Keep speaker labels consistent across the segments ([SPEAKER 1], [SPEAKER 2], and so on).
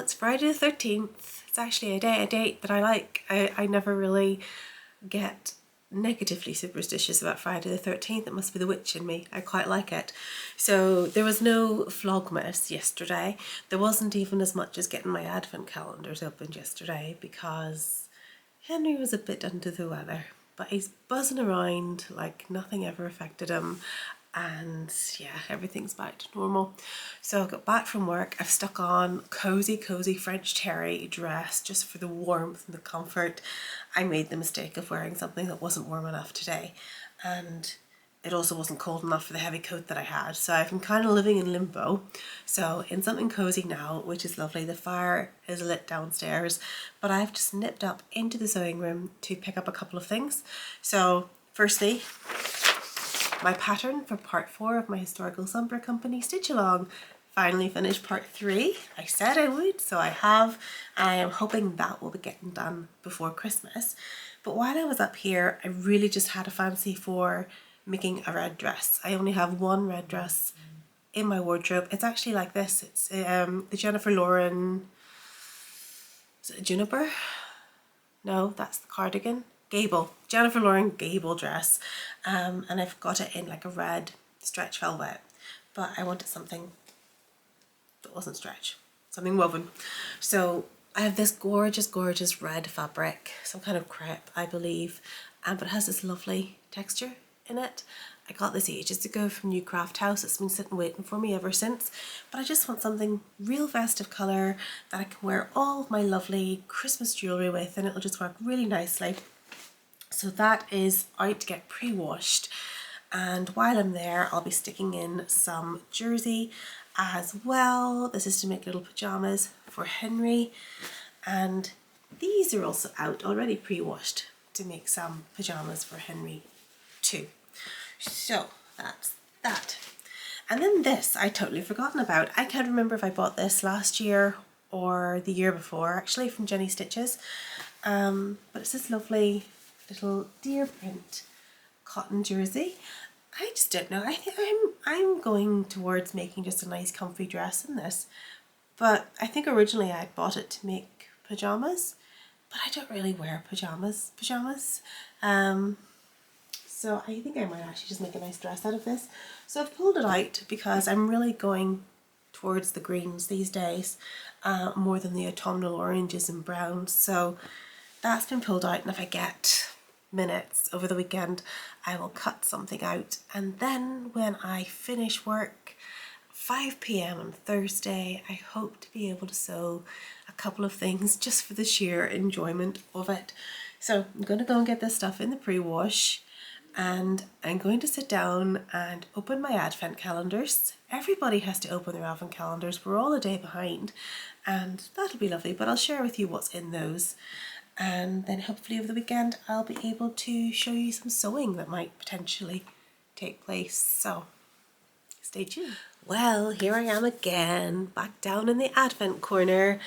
[SPEAKER 1] it's Friday the 13th. It's actually a date that I like. I never really get negatively superstitious about Friday the 13th. It must be the witch in me. I quite like it. So there was no Vlogmas yesterday. There wasn't even as much as getting my advent calendars opened yesterday because Henry was a bit under the weather. But he's buzzing around like nothing ever affected him. And yeah, everything's back to normal. So I got back from work. I've stuck on cozy French terry dress just for the warmth and the comfort. I made the mistake of wearing something that wasn't warm enough today, and it also wasn't cold enough for the heavy coat that I had. So I've been kind of living in limbo. So in something cozy now, which is lovely. The fire is lit downstairs, but I've just nipped up into the sewing room to pick up a couple of things. So firstly, my pattern for part 4 of my historical sampler company stitch along. Finally finished part 3. I said I would, so I have. I am hoping that will be getting done before Christmas. But while I was up here, I really just had a fancy for making a red dress. I only have one red dress in my wardrobe. It's actually like this. It's the Jennifer Lauren, is it a juniper? No, that's the cardigan. Gable, Jennifer Lauren Gable dress, and I've got it in like a red stretch velvet, but I wanted something that wasn't stretch, something woven. So I have this gorgeous red fabric, some kind of crepe I believe, but it has this lovely texture in it. I got this ages ago from New Craft House. It's been sitting waiting for me ever since, but I just want something real festive colour that I can wear all of my lovely Christmas jewellery with, and it'll just work really nicely. So that is out to get pre-washed, and while I'm there I'll be sticking in some jersey as well. This is to make little pyjamas for Henry, and these are also out already pre-washed to make some pyjamas for Henry too. So that's that. And then this I totally forgotten about. I can't remember if I bought this last year or the year before, actually, from Jenny Stitches, but it's this lovely little deer print cotton jersey. I just don't know. I think I'm going towards making just a nice comfy dress in this. But I think originally I bought it to make pajamas, but I don't really wear pajamas. So I think I might actually just make a nice dress out of this. So I've pulled it out because I'm really going towards the greens these days, more than the autumnal oranges and browns. So that's been pulled out, and if I get minutes over the weekend I will cut something out, and then when I finish work 5 p.m. on Thursday I hope to be able to sew a couple of things just for the sheer enjoyment of it. So I'm going to go and get this stuff in the pre-wash, and I'm going to sit down and open my advent calendars. Everybody has to open their advent calendars, we're all a day behind, and that'll be lovely, but I'll share with you what's in those. And then hopefully over the weekend I'll be able to show you some sewing that might potentially take place, so stay tuned. Well, here I am again, back down in the advent corner,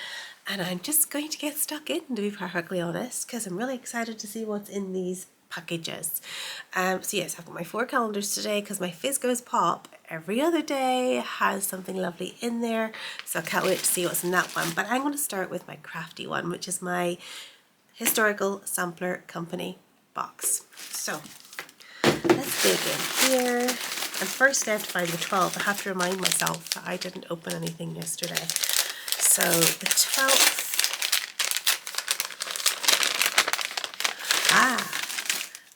[SPEAKER 1] and I'm just going to get stuck in, to be perfectly honest, because I'm really excited to see what's in these packages. So yes, I've got my 4 calendars today because my Fizgo's Pop every other day has something lovely in there, so I can't wait to see what's in that one. But I'm going to start with my crafty one, which is my Historical Sampler Company box. So let's dig in here, and first I have to find the 12. I have to remind myself that I didn't open anything yesterday. So the 12th,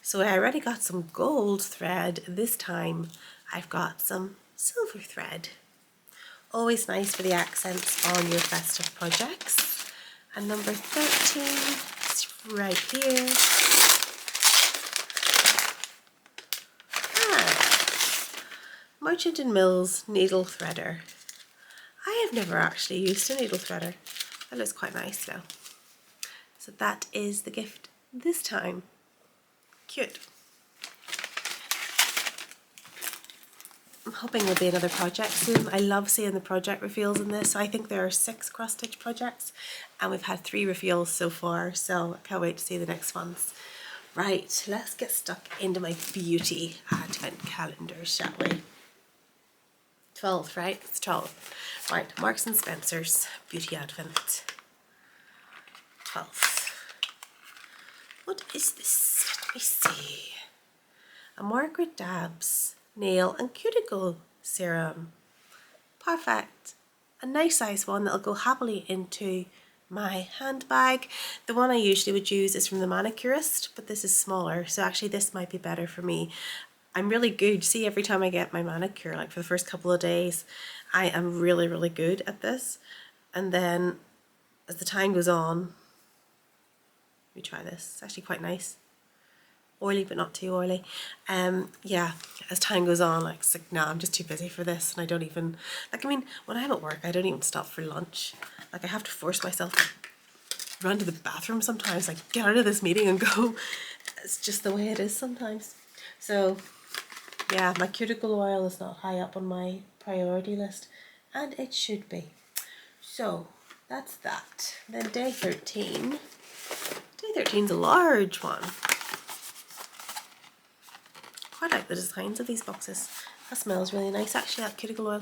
[SPEAKER 1] so I already got some gold thread. This time I've got some silver thread. Always nice for the accents on your festive projects. And number 13, right here. Merchant & Mills needle threader. I have never actually used a needle threader. That looks quite nice though. So that is the gift this time. Cute. I'm hoping there'll be another project soon. I love seeing the project reveals in this. So I think there are 6 cross stitch projects, and we've had 3 reveals so far, so I can't wait to see the next ones. Right, let's get stuck into my beauty advent calendar, shall we? 12th, right? It's 12. Right, Marks and Spencer's Beauty Advent. 12th. What is this? Let me see. A Margaret Dabbs nail and cuticle serum. Perfect. A nice size one that'll go happily into my handbag. The one I usually would use is from the manicurist, but this is smaller, so actually this might be better for me. I'm really good. See, every time I get my manicure, like for the first couple of days, I am really, really good at this. And then as the time goes on, let me try this. It's actually quite nice. Oily, but not too oily. Yeah, as time goes on, like, it's like, nah, I'm just too busy for this, and I don't even, like, I mean, when I'm at work, I don't even stop for lunch. Like, I have to force myself to run to the bathroom sometimes, like, get out of this meeting and go. It's just the way it is sometimes. So, yeah, my cuticle oil is not high up on my priority list, and it should be. So, that's that. Then day 13. Day 13's a large one. Quite like the designs of these boxes. That smells really nice actually, that cuticle oil.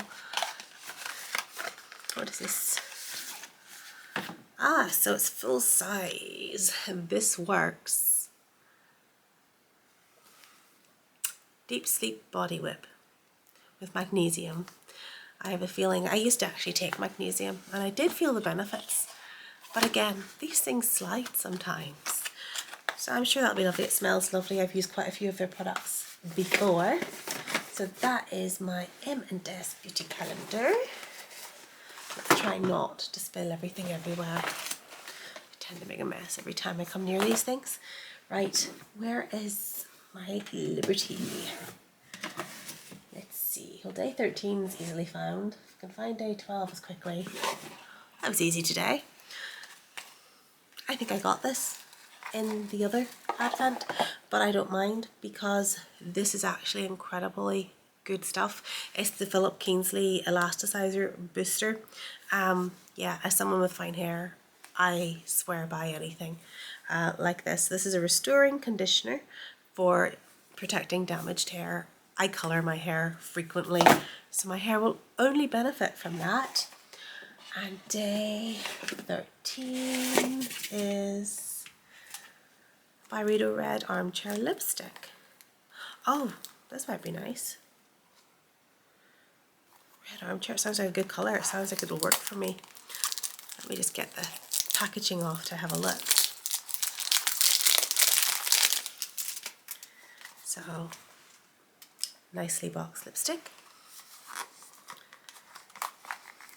[SPEAKER 1] What is this? Ah, so it's full size. This works. Deep Sleep Body Whip with magnesium. I have a feeling, I used to actually take magnesium and I did feel the benefits. But again, these things slide sometimes. So I'm sure that'll be lovely. It smells lovely. I've used quite a few of their products before. So that is my M&S beauty calendar. Let's try not to spill everything everywhere. I tend to make a mess every time I come near these things. Right, where is my Liberty? Let's see. Well, day 13 is easily found. I can find day 12 as quickly. That was easy today. I think I got this in the other advent, but I don't mind because this is actually incredibly good stuff. It's the Philip Kingsley Elasticizer Booster. Yeah, as someone with fine hair, I swear by anything like this. This is a restoring conditioner for protecting damaged hair. I colour my hair frequently, so my hair will only benefit from that. And day 13 is Byredo Red Armchair Lipstick. Oh, this might be nice. Red Armchair, it sounds like a good colour. It sounds like it'll work for me. Let me just get the packaging off to have a look. So, nicely boxed lipstick.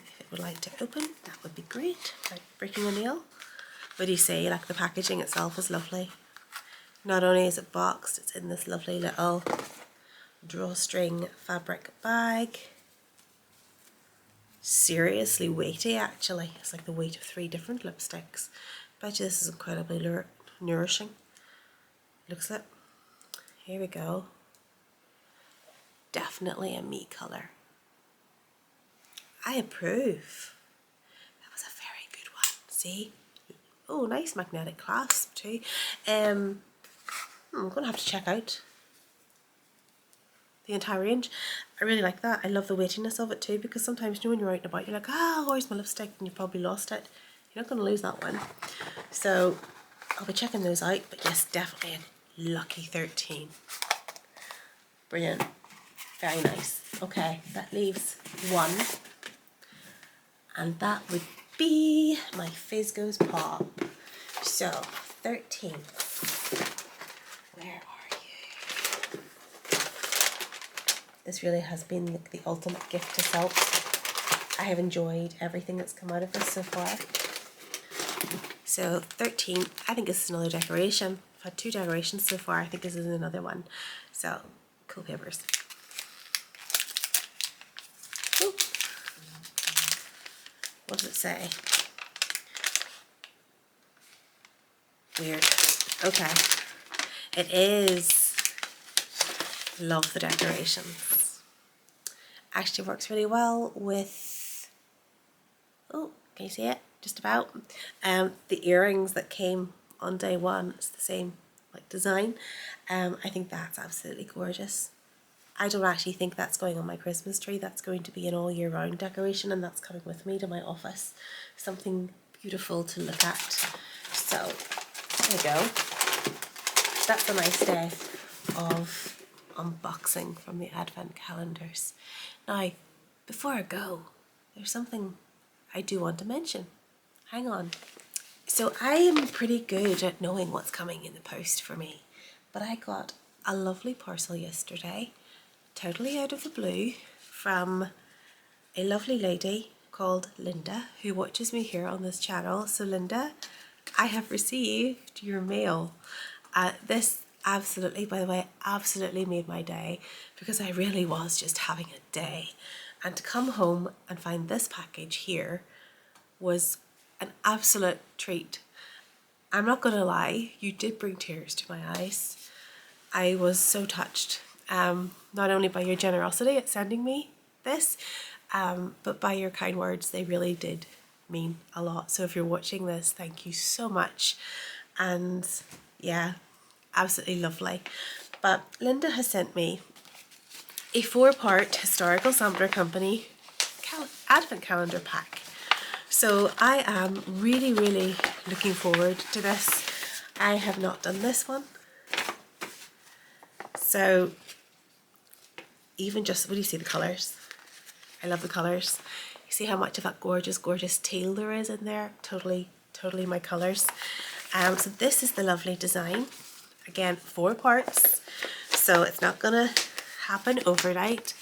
[SPEAKER 1] If it would like to open, that would be great. Like breaking a nail. What do you say? Like, the packaging itself is lovely. Not only is it boxed, it's in this lovely little drawstring fabric bag. Seriously weighty actually. It's like the weight of 3 different lipsticks. Bet you this is incredibly nourishing. Looks like. Here we go. Definitely a me colour. I approve. That was a very good one. See? Oh, nice magnetic clasp too. I'm going to have to check out the entire range. I really like that. I love the weightiness of it too, because sometimes, you know, when you're out and about, you're like, ah, where's my lipstick? And you've probably lost it. You're not going to lose that one. So I'll be checking those out. But yes, definitely a lucky 13. Brilliant. Very nice. Okay, that leaves one. And that would be my Fizgo's Pop. So, 13. Where are you? This really has been the ultimate gift to self. I have enjoyed everything that's come out of this so far. So 13, I think this is another decoration. I've had 2 decorations so far. I think this is another one. So, cool papers. Ooh. What does it say? Weird. Okay. It is. Love the decorations. Actually works really well with, oh, can you see it? Just about. The earrings that came on day 1, it's the same like design. I think that's absolutely gorgeous. I don't actually think that's going on my Christmas tree. That's going to be an all year round decoration, and that's coming with me to my office. Something beautiful to look at. So there you go. That's a nice day of unboxing from the advent calendars. Now, before I go, there's something I do want to mention. Hang on. So I am pretty good at knowing what's coming in the post for me, but I got a lovely parcel yesterday, totally out of the blue, from a lovely lady called Linda, who watches me here on this channel. So Linda, I have received your mail. This absolutely, by the way, absolutely made my day, because I really was just having a day. And to come home and find this package here was an absolute treat. I'm not gonna lie, you did bring tears to my eyes. I was so touched, not only by your generosity at sending me this, but by your kind words. They really did mean a lot. So if you're watching this, thank you so much. And yeah, absolutely lovely. But Linda has sent me a 4-part Historical Sampler Company advent calendar pack. So I am really, really looking forward to this. I have not done this one. So even just, when you see the colours, I love the colours. You see how much of that gorgeous, gorgeous teal there is in there? Totally, totally my colours. So this is the lovely design. Again, 4 parts. So it's not gonna happen overnight.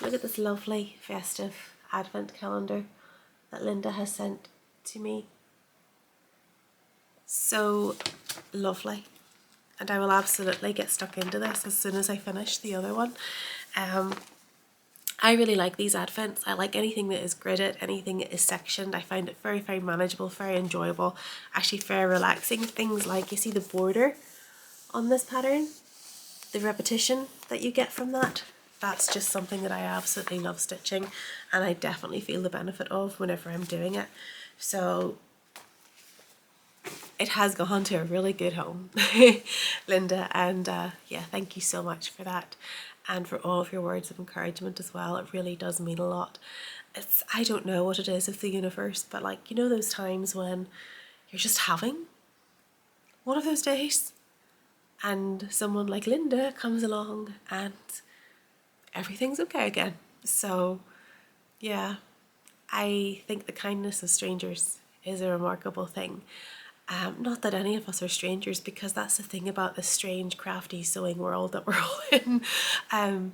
[SPEAKER 1] Look at this lovely festive advent calendar that Linda has sent to me. So lovely. And I will absolutely get stuck into this as soon as I finish the other one. I really like these advents. I like anything that is gridded, anything that is sectioned. I find it very, very manageable, very enjoyable, actually very relaxing. Things like, you see the border on this pattern, the repetition that you get from that, that's just something that I absolutely love stitching, and I definitely feel the benefit of whenever I'm doing it. So it has gone to a really good home, Linda, and yeah, thank you so much for that, and for all of your words of encouragement as well. It really does mean a lot. I don't know what it is of the universe, but like, you know those times when you're just having one of those days and someone like Linda comes along and everything's okay again. So yeah, I think the kindness of strangers is a remarkable thing. Not that any of us are strangers, because that's the thing about this strange crafty sewing world that we're all in.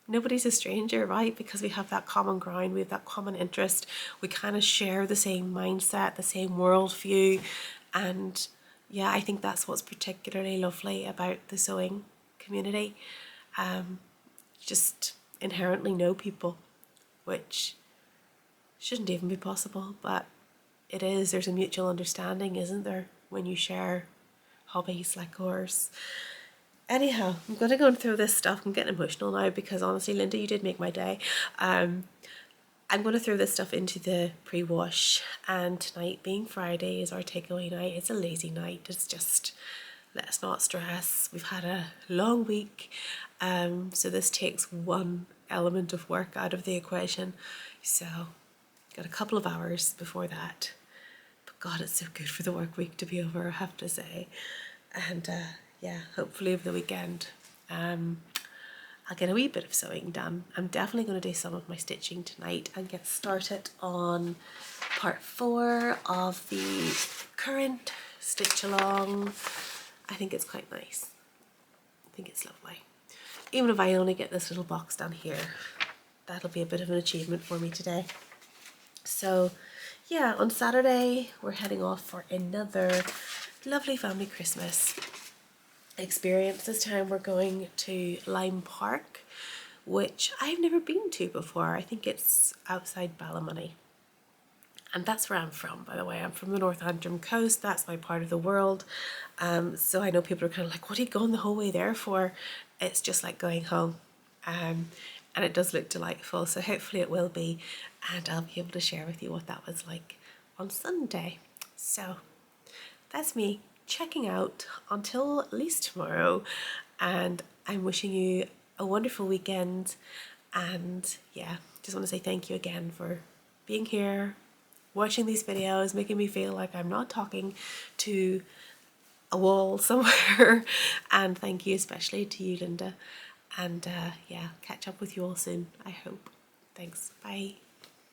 [SPEAKER 1] Nobody's a stranger, right? Because we have that common ground, we have that common interest, we kind of share the same mindset, the same worldview, and yeah, I think that's what's particularly lovely about the sewing community. Just inherently know people, which shouldn't even be possible, but it is. There's a mutual understanding, isn't there, when you share hobbies like ours. Anyhow, I'm going to go and throw this stuff. I'm getting emotional now because honestly, Linda, you did make my day. I'm going to throw this stuff into the pre-wash, and tonight being Friday is our takeaway night. It's a lazy night. It's just, let's not stress. We've had a long week, so this takes one element of work out of the equation. So got a couple of hours before that. But God, it's so good for the work week to be over, I have to say. And yeah, hopefully over the weekend I'll get a wee bit of sewing done. I'm definitely going to do some of my stitching tonight and get started on part 4 of the current stitch along. I think it's quite nice. I think it's lovely. Even if I only get this little box done here, that'll be a bit of an achievement for me today. So yeah, on Saturday we're heading off for another lovely family Christmas experience. This time we're going to Lime Park, which I've never been to before. I think it's outside Ballymoney. And that's where I'm from, by the way. I'm from the North Antrim coast. That's my part of the world. So I know people are kind of like, what are you going the whole way there for? It's just like going home. And it does look delightful. So hopefully it will be. And I'll be able to share with you what that was like on Sunday. So that's me checking out until at least tomorrow. And I'm wishing you a wonderful weekend, and yeah, just want to say thank you again for being here, watching these videos, making me feel like I'm not talking to a wall somewhere. And thank you especially to you, Linda, and yeah, catch up with you all soon, I hope. Thanks, bye.